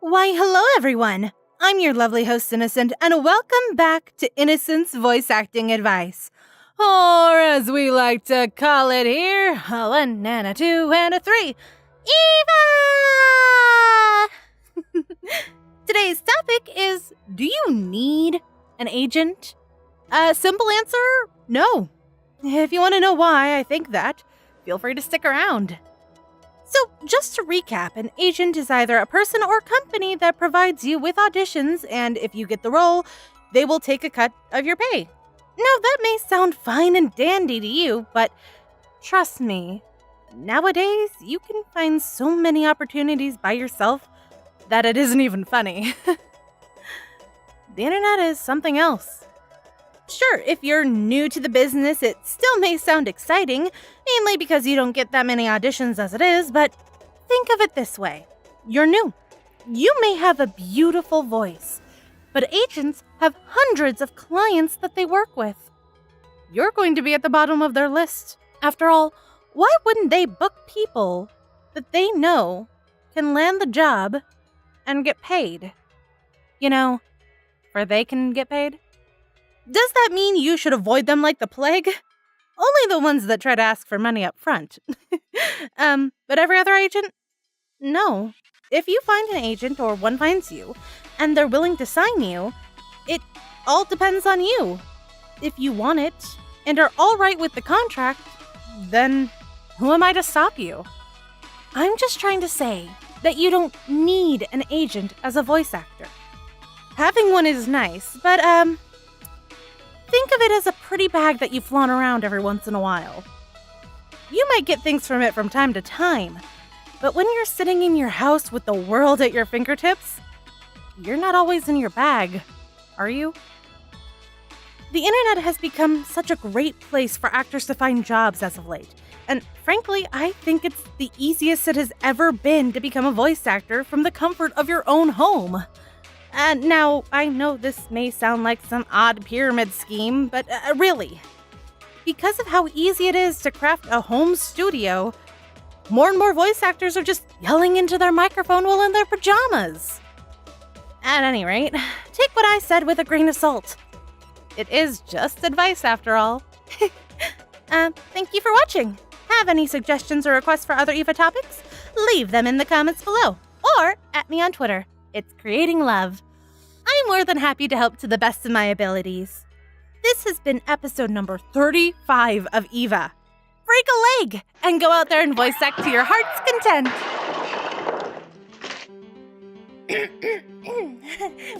Why, hello everyone! I'm your lovely host, Innocent, and welcome back to Innocent's voice acting advice. Or as we like to call it here, a 1 and a 2 and a 3. Eva! Today's topic is, do you need an agent? A simple answer, no. If you want to know why I think that, feel free to stick around. So, just to recap, an agent is either a person or company that provides you with auditions, and if you get the role, they will take a cut of your pay. Now, that may sound fine and dandy to you, but trust me, nowadays you can find so many opportunities by yourself that it isn't even funny. The internet is something else. Sure, if you're new to the business, it still may sound exciting, mainly because you don't get that many auditions as it is, but think of it this way. You're new. You may have a beautiful voice, but agents have hundreds of clients that they work with. You're going to be at the bottom of their list. After all, why wouldn't they book people that they know can land the job and get paid? You know, where they can get paid? Does that mean you should avoid them like the plague? Only the ones that try to ask for money up front. But every other agent? No. If you find an agent or one finds you, and they're willing to sign you, it all depends on you. If you want it, and are all right with the contract, then who am I to stop you? I'm just trying to say that you don't need an agent as a voice actor. Having one is nice, but think of it as a pretty bag that you flaunt around every once in a while. You might get things from it from time to time, but when you're sitting in your house with the world at your fingertips, you're not always in your bag, are you? The internet has become such a great place for actors to find jobs as of late, and frankly, I think it's the easiest it has ever been to become a voice actor from the comfort of your own home. Now, I know this may sound like some odd pyramid scheme, but really, because of how easy it is to craft a home studio, more and more voice actors are just yelling into their microphone while in their pajamas. At any rate, take what I said with a grain of salt. It is just advice after all. Thank you for watching. Have any suggestions or requests for other Eva topics? Leave them in the comments below, or at me on Twitter. It's Creating Love. I'm more than happy to help to the best of my abilities. This has been episode number 35 of Eva. Break a leg and go out there and voice act to your heart's content.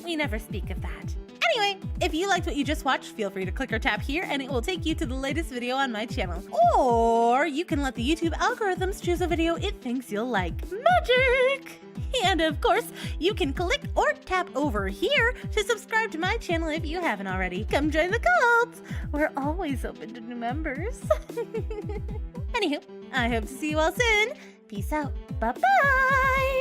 We never speak of that. Anyway, if you liked what you just watched, feel free to click or tap here and it will take you to the latest video on my channel. Or you can let the YouTube algorithms choose a video it thinks you'll like. Magic! And of course, you can click or tap over here to subscribe to my channel if you haven't already. Come join the cult! We're always open to new members. Anywho, I hope to see you all soon. Peace out. Bye-bye!